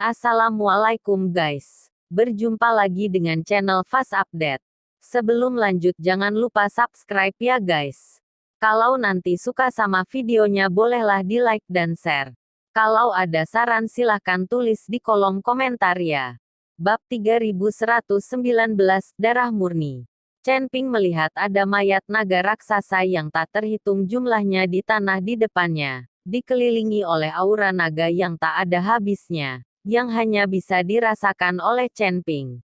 Assalamualaikum guys. Berjumpa lagi dengan channel Fast Update. Sebelum lanjut jangan lupa subscribe ya guys. Kalau nanti suka sama videonya bolehlah di like dan share. Kalau ada saran silahkan tulis di kolom komentar ya. Bab 3119 Darah Murni. Chen Ping melihat ada mayat naga raksasa yang tak terhitung jumlahnya di tanah di depannya, dikelilingi oleh aura naga yang tak ada habisnya, yang hanya bisa dirasakan oleh Chen Ping.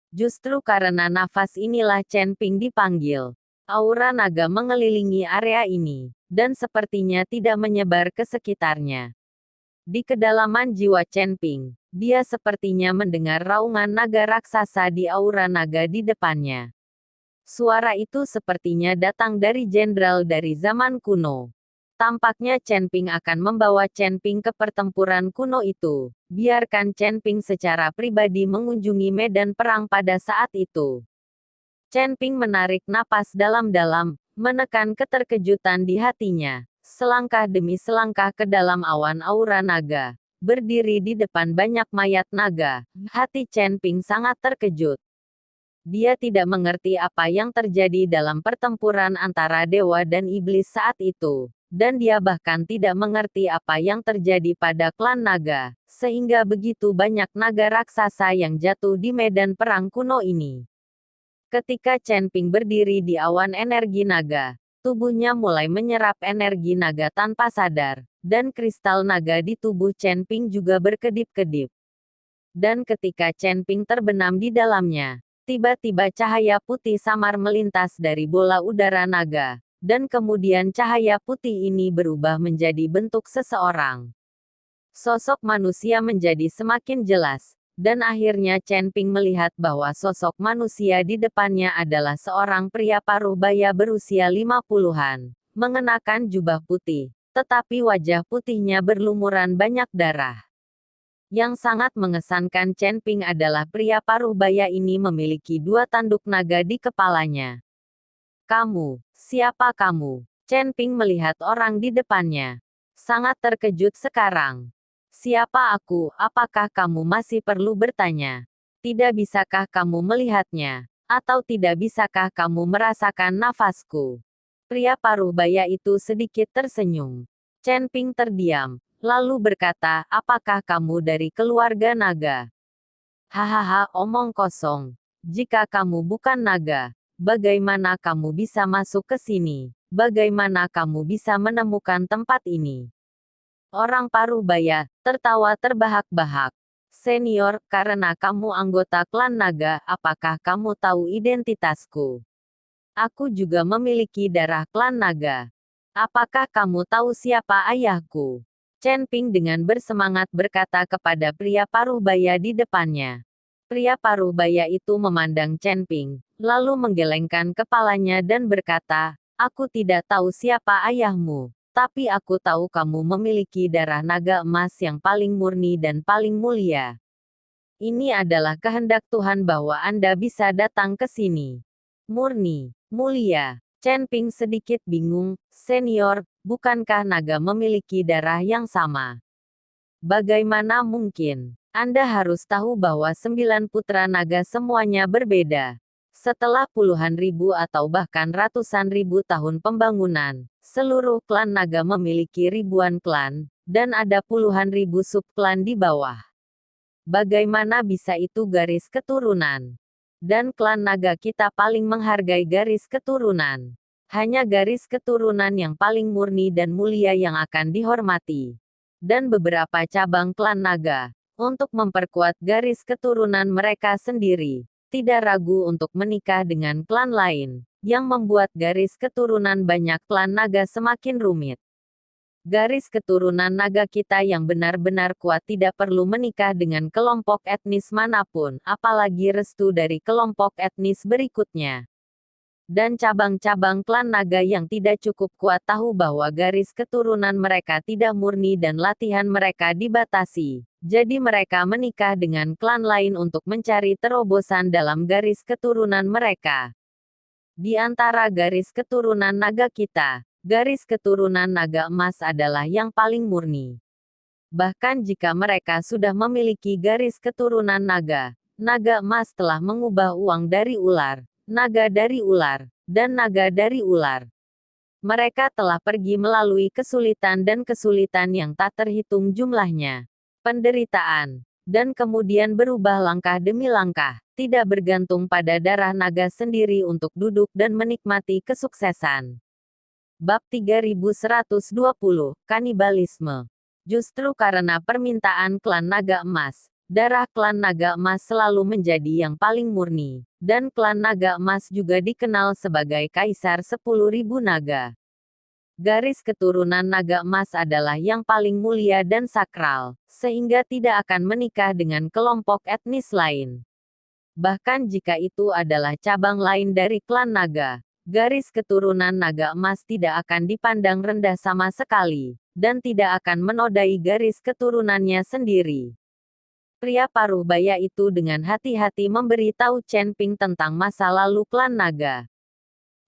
Justru karena nafas inilah Chen Ping dipanggil. Aura naga mengelilingi area ini, dan sepertinya tidak menyebar ke sekitarnya. Di kedalaman jiwa Chen Ping, dia sepertinya mendengar raungan naga raksasa di aura naga di depannya. Suara itu sepertinya datang dari jenderal dari zaman kuno. Tampaknya Chen Ping akan membawa Chen Ping ke pertempuran kuno itu. Biarkan Chen Ping secara pribadi mengunjungi medan perang pada saat itu. Chen Ping menarik napas dalam-dalam, menekan keterkejutan di hatinya. Selangkah demi selangkah ke dalam awan aura naga. Berdiri di depan banyak mayat naga, hati Chen Ping sangat terkejut. Dia tidak mengerti apa yang terjadi dalam pertempuran antara dewa dan iblis saat itu, dan dia bahkan tidak mengerti apa yang terjadi pada klan naga, sehingga begitu banyak naga raksasa yang jatuh di medan perang kuno ini. Ketika Chen Ping berdiri di awan energi naga, tubuhnya mulai menyerap energi naga tanpa sadar, dan kristal naga di tubuh Chen Ping juga berkedip-kedip. Dan ketika Chen Ping terbenam di dalamnya, tiba-tiba cahaya putih samar melintas dari bola udara naga, dan kemudian cahaya putih ini berubah menjadi bentuk seseorang. Sosok manusia menjadi semakin jelas, dan akhirnya Chen Ping melihat bahwa sosok manusia di depannya adalah seorang pria paruh baya berusia 50-an, mengenakan jubah putih, tetapi wajah putihnya berlumuran banyak darah. Yang sangat mengesankan Chen Ping adalah pria paruh baya ini memiliki 2 tanduk naga di kepalanya. Kamu, siapa kamu? Chen Ping melihat orang di depannya. Sangat terkejut sekarang. Siapa aku? Apakah kamu masih perlu bertanya? Tidak bisakah kamu melihatnya? Atau tidak bisakah kamu merasakan nafasku? Pria paruh baya itu sedikit tersenyum. Chen Ping terdiam. Lalu berkata, apakah kamu dari keluarga naga? Hahaha, omong kosong. Jika kamu bukan naga, bagaimana kamu bisa masuk ke sini? Bagaimana kamu bisa menemukan tempat ini? Orang paruh baya tertawa terbahak-bahak. Senior, karena kamu anggota klan naga, apakah kamu tahu identitasku? Aku juga memiliki darah klan naga. Apakah kamu tahu siapa ayahku? Chen Ping dengan bersemangat berkata kepada pria paruh baya di depannya. Pria paruh baya itu memandang Chen Ping, lalu menggelengkan kepalanya dan berkata, aku tidak tahu siapa ayahmu, tapi aku tahu kamu memiliki darah naga emas yang paling murni dan paling mulia. Ini adalah kehendak Tuhan bahwa Anda bisa datang ke sini. Murni, mulia. Chen Ping sedikit bingung, senior, bukankah naga memiliki darah yang sama? Bagaimana mungkin? Anda harus tahu bahwa 9 putra naga semuanya berbeda. Setelah puluhan ribu atau bahkan ratusan ribu tahun pembangunan, seluruh klan naga memiliki ribuan klan, dan ada puluhan ribu subklan di bawah. Bagaimana bisa itu garis keturunan? Dan klan naga kita paling menghargai garis keturunan. Hanya garis keturunan yang paling murni dan mulia yang akan dihormati. Dan beberapa cabang klan naga, untuk memperkuat garis keturunan mereka sendiri, tidak ragu untuk menikah dengan klan lain, yang membuat garis keturunan banyak klan naga semakin rumit. Garis keturunan naga kita yang benar-benar kuat tidak perlu menikah dengan kelompok etnis manapun, apalagi restu dari kelompok etnis berikutnya. Dan cabang-cabang klan naga yang tidak cukup kuat tahu bahwa garis keturunan mereka tidak murni dan latihan mereka dibatasi. Jadi mereka menikah dengan klan lain untuk mencari terobosan dalam garis keturunan mereka. Di antara garis keturunan naga kita, garis keturunan naga emas adalah yang paling murni. Bahkan jika mereka sudah memiliki garis keturunan naga, naga emas telah mengubah uang dari ular, naga dari ular, dan naga dari ular. Mereka telah pergi melalui kesulitan dan kesulitan yang tak terhitung jumlahnya. Penderitaan. Dan kemudian berubah langkah demi langkah, tidak bergantung pada darah naga sendiri untuk duduk dan menikmati kesuksesan. Bab 3120, Kanibalisme. Justru karena permintaan klan naga emas, darah klan naga emas selalu menjadi yang paling murni, dan klan naga emas juga dikenal sebagai Kaisar 10.000 naga. Garis keturunan naga emas adalah yang paling mulia dan sakral, sehingga tidak akan menikah dengan kelompok etnis lain. Bahkan jika itu adalah cabang lain dari klan naga, garis keturunan naga emas tidak akan dipandang rendah sama sekali, dan tidak akan menodai garis keturunannya sendiri. Pria paruh baya itu dengan hati-hati memberitahu Chen Ping tentang masa lalu klan naga.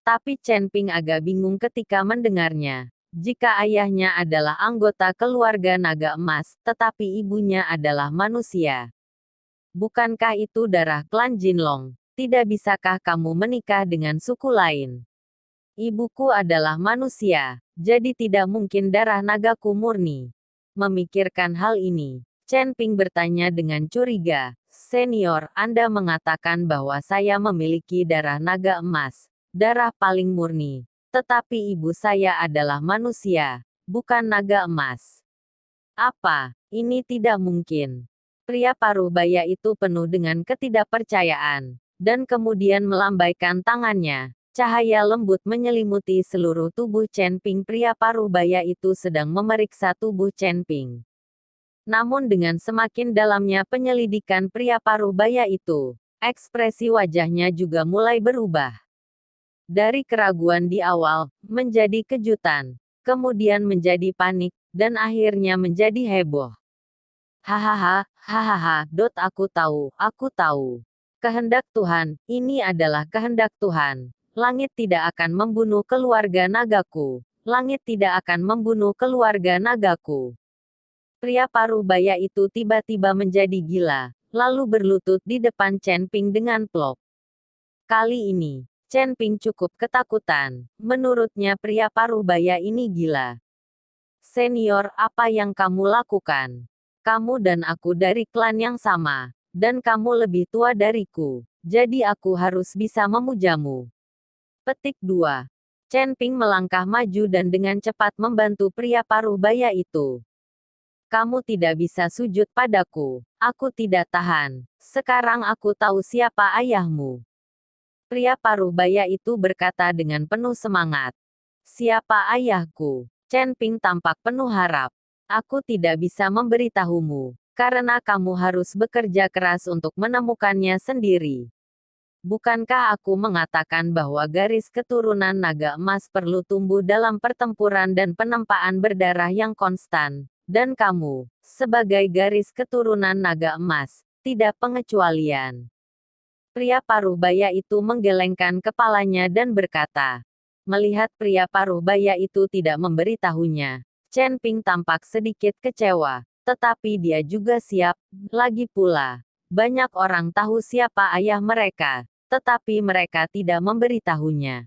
Tapi Chen Ping agak bingung ketika mendengarnya. Jika ayahnya adalah anggota keluarga naga emas, tetapi ibunya adalah manusia. Bukankah itu darah klan Jinlong? Tidak bisakah kamu menikah dengan suku lain? Ibuku adalah manusia, jadi tidak mungkin darah nagaku murni. Memikirkan hal ini, Chen Ping bertanya dengan curiga, "Senior, Anda mengatakan bahwa saya memiliki darah naga emas. Darah paling murni. Tetapi ibu saya adalah manusia, bukan naga emas. Apa? Ini tidak mungkin." Pria paruh baya itu penuh dengan ketidakpercayaan, dan kemudian melambaikan tangannya. Cahaya lembut menyelimuti seluruh tubuh Chen Ping. Pria paruh baya itu sedang memeriksa tubuh Chen Ping. Namun dengan semakin dalamnya penyelidikan pria paruh baya itu, ekspresi wajahnya juga mulai berubah. Dari keraguan di awal, menjadi kejutan, kemudian menjadi panik, dan akhirnya menjadi heboh. Hahaha, hahaha, aku tahu. Kehendak Tuhan, ini adalah kehendak Tuhan. Langit tidak akan membunuh keluarga nagaku. Langit tidak akan membunuh keluarga nagaku. Pria paruh baya itu tiba-tiba menjadi gila, lalu berlutut di depan Chen Ping dengan plok. Kali ini, Chen Ping cukup ketakutan. Menurutnya pria paruh baya ini gila. "Senior, apa yang kamu lakukan? Kamu dan aku dari klan yang sama, dan kamu lebih tua dariku, jadi aku harus bisa memujamu." Petik 2. Chen Ping melangkah maju dan dengan cepat membantu pria paruh baya itu. "Kamu tidak bisa sujud padaku. Aku tidak tahan. Sekarang aku tahu siapa ayahmu." Pria paruh baya itu berkata dengan penuh semangat. "Siapa ayahku?" Chen Ping tampak penuh harap. "Aku tidak bisa memberitahumu, karena kamu harus bekerja keras untuk menemukannya sendiri. Bukankah aku mengatakan bahwa garis keturunan naga emas perlu tumbuh dalam pertempuran dan penempaan berdarah yang konstan, dan kamu, sebagai garis keturunan naga emas, tidak pengecualian." Pria paruh baya itu menggelengkan kepalanya dan berkata. Melihat pria paruh baya itu tidak memberitahunya, Chen Ping tampak sedikit kecewa, tetapi dia juga siap. Lagi pula, banyak orang tahu siapa ayah mereka, tetapi mereka tidak memberitahunya.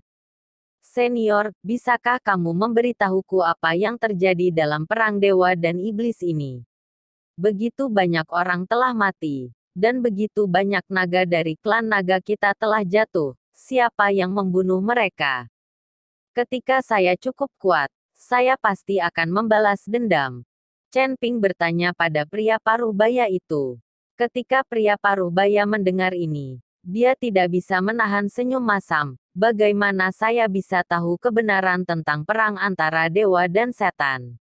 "Senior, bisakah kamu memberitahuku apa yang terjadi dalam perang dewa dan iblis ini? Begitu banyak orang telah mati. Dan begitu banyak naga dari klan naga kita telah jatuh. Siapa yang membunuh mereka? Ketika saya cukup kuat, saya pasti akan membalas dendam." Chen Ping bertanya pada pria paruh baya itu. Ketika pria paruh baya mendengar ini, dia tidak bisa menahan senyum masam. "Bagaimana saya bisa tahu kebenaran tentang perang antara dewa dan setan?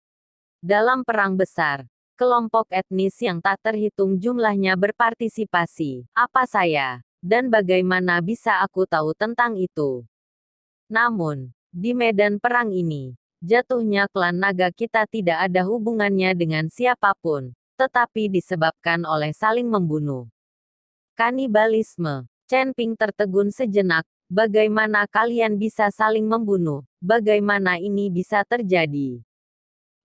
Dalam perang besar, kelompok etnis yang tak terhitung jumlahnya berpartisipasi. Apa saya, dan bagaimana bisa aku tahu tentang itu? Namun, di medan perang ini, jatuhnya klan naga kita tidak ada hubungannya dengan siapapun, tetapi disebabkan oleh saling membunuh. Kanibalisme." Chen Ping tertegun sejenak. "Bagaimana kalian bisa saling membunuh? Bagaimana ini bisa terjadi?"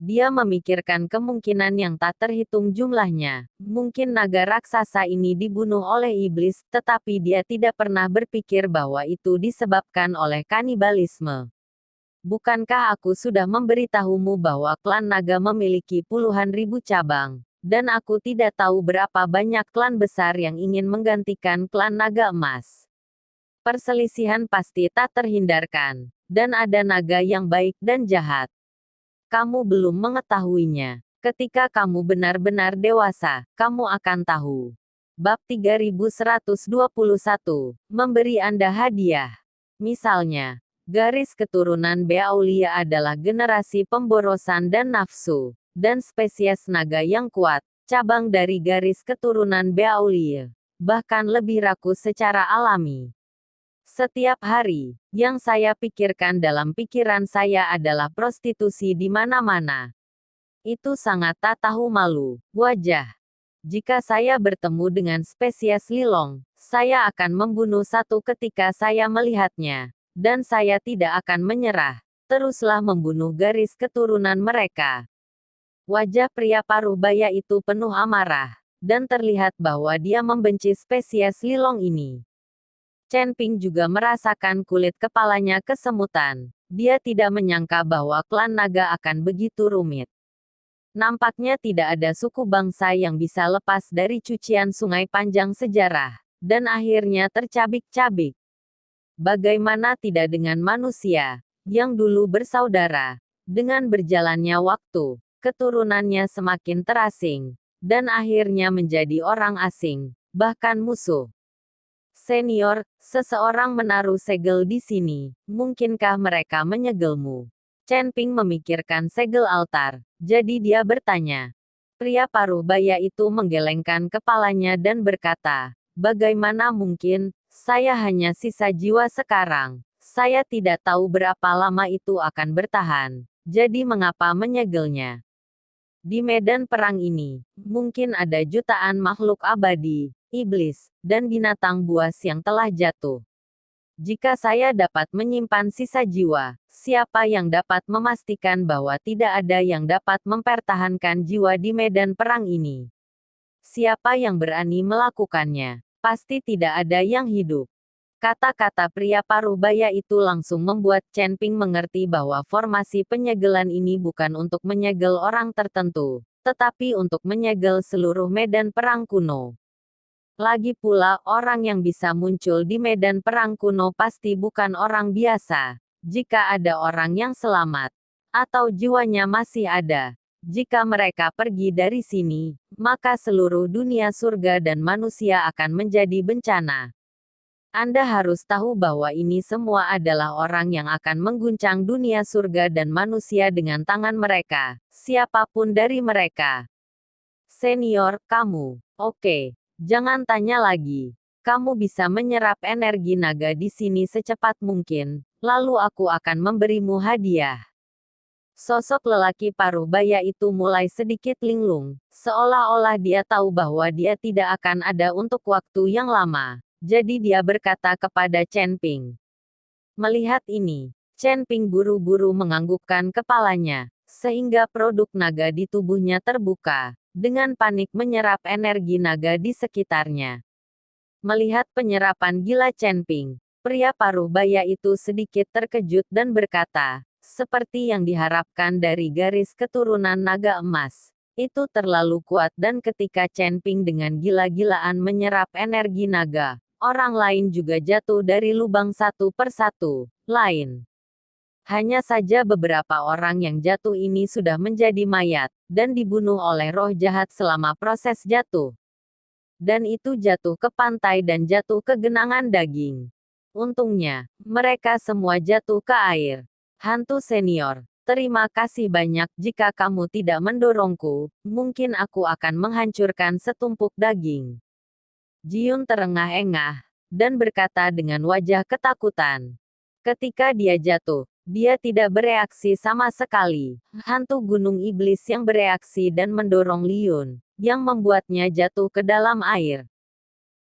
Dia memikirkan kemungkinan yang tak terhitung jumlahnya. Mungkin naga raksasa ini dibunuh oleh iblis, tetapi dia tidak pernah berpikir bahwa itu disebabkan oleh kanibalisme. Bukankah aku sudah memberitahumu bahwa klan naga memiliki puluhan ribu cabang, dan aku tidak tahu berapa banyak klan besar yang ingin menggantikan klan naga emas. Perselisihan pasti tak terhindarkan, dan ada naga yang baik dan jahat. Kamu belum mengetahuinya. Ketika kamu benar-benar dewasa, kamu akan tahu. Bab 3121, memberi Anda hadiah. Misalnya, garis keturunan Beaulia adalah generasi pemborosan dan nafsu, dan spesies naga yang kuat, cabang dari garis keturunan Beaulia, bahkan lebih rakus secara alami. Setiap hari, yang saya pikirkan dalam pikiran saya adalah prostitusi di mana-mana. Itu sangat tak tahu malu, wajah. Jika saya bertemu dengan spesies lilong, saya akan membunuh satu ketika saya melihatnya. Dan saya tidak akan menyerah, teruslah membunuh garis keturunan mereka. Wajah pria paruh baya itu penuh amarah, dan terlihat bahwa dia membenci spesies lilong ini. Chen Ping juga merasakan kulit kepalanya kesemutan. Dia tidak menyangka bahwa klan naga akan begitu rumit. Nampaknya tidak ada suku bangsa yang bisa lepas dari cucian sungai panjang sejarah, dan akhirnya tercabik-cabik. Bagaimana tidak dengan manusia, yang dulu bersaudara? Dengan berjalannya waktu, keturunannya semakin terasing, dan akhirnya menjadi orang asing, bahkan musuh. Senior, seseorang menaruh segel di sini, mungkinkah mereka menyegelmu? Chen Ping memikirkan segel altar, jadi dia bertanya. Pria paruh baya itu menggelengkan kepalanya dan berkata, bagaimana mungkin? Saya hanya sisa jiwa sekarang. Saya tidak tahu berapa lama itu akan bertahan. Jadi mengapa menyegelnya? Di medan perang ini, mungkin ada jutaan makhluk abadi, iblis, dan binatang buas yang telah jatuh. Jika saya dapat menyimpan sisa jiwa, siapa yang dapat memastikan bahwa tidak ada yang dapat mempertahankan jiwa di medan perang ini? Siapa yang berani melakukannya? Pasti tidak ada yang hidup. Kata-kata pria paruh baya itu langsung membuat Chen Ping mengerti bahwa formasi penyegelan ini bukan untuk menyegel orang tertentu, tetapi untuk menyegel seluruh medan perang kuno. Lagi pula, orang yang bisa muncul di medan perang kuno pasti bukan orang biasa. Jika ada orang yang selamat, atau jiwanya masih ada, jika mereka pergi dari sini, maka seluruh dunia surga dan manusia akan menjadi bencana. Anda harus tahu bahwa ini semua adalah orang yang akan mengguncang dunia surga dan manusia dengan tangan mereka, siapapun dari mereka. Senior, kamu, oke, jangan tanya lagi. Kamu bisa menyerap energi naga di sini secepat mungkin, lalu aku akan memberimu hadiah. Sosok lelaki paruh baya itu mulai sedikit linglung, seolah-olah dia tahu bahwa dia tidak akan ada untuk waktu yang lama. Jadi dia berkata kepada Chen Ping. Melihat ini, Chen Ping buru-buru menganggukkan kepalanya, sehingga produk naga di tubuhnya terbuka, dengan panik menyerap energi naga di sekitarnya. Melihat penyerapan gila Chen Ping, pria paruh baya itu sedikit terkejut dan berkata, seperti yang diharapkan dari garis keturunan naga emas. Itu terlalu kuat dan ketika Chen Ping dengan gila-gilaan menyerap energi naga, orang lain juga jatuh dari lubang satu persatu. Hanya saja beberapa orang yang jatuh ini sudah menjadi mayat, dan dibunuh oleh roh jahat selama proses jatuh. Dan itu jatuh ke pantai dan jatuh ke genangan daging. Untungnya, mereka semua jatuh ke air. Hantu senior, terima kasih banyak. Jika kamu tidak mendorongku, mungkin aku akan menghancurkan setumpuk daging. Jiun terengah-engah, dan berkata dengan wajah ketakutan. Ketika dia jatuh, dia tidak bereaksi sama sekali. Hantu gunung iblis yang bereaksi dan mendorong Liun, yang membuatnya jatuh ke dalam air.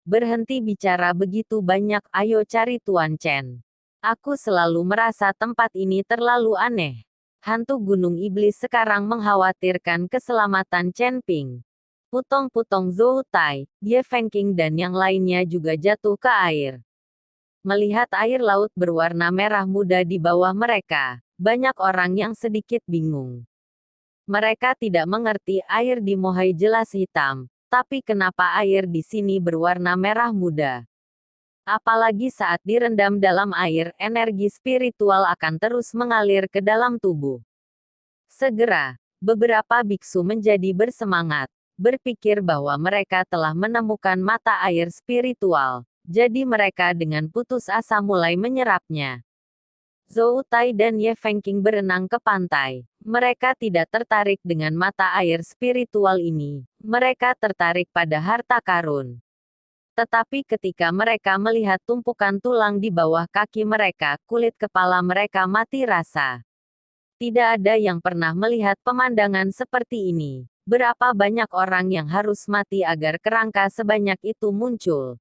Berhenti bicara begitu banyak, ayo cari Tuan Chen. Aku selalu merasa tempat ini terlalu aneh. hantu gunung iblis sekarang mengkhawatirkan keselamatan Chen Ping. Putong-putong Zhou Tai, Ye Fengqing dan yang lainnya juga jatuh ke air. Melihat air laut berwarna merah muda di bawah mereka, banyak orang yang sedikit bingung. Mereka tidak mengerti air di Moai jelas hitam, tapi kenapa air di sini berwarna merah muda? Apalagi saat direndam dalam air, energi spiritual akan terus mengalir ke dalam tubuh. Segera, beberapa biksu menjadi bersemangat, berpikir bahwa mereka telah menemukan mata air spiritual, jadi mereka dengan putus asa mulai menyerapnya. Zhou Tai dan Ye Fengqing berenang ke pantai. Mereka tidak tertarik dengan mata air spiritual ini, mereka tertarik pada harta karun. Tetapi ketika mereka melihat tumpukan tulang di bawah kaki mereka, kulit kepala mereka mati rasa. Tidak ada yang pernah melihat pemandangan seperti ini. Berapa banyak orang yang harus mati agar kerangka sebanyak itu muncul?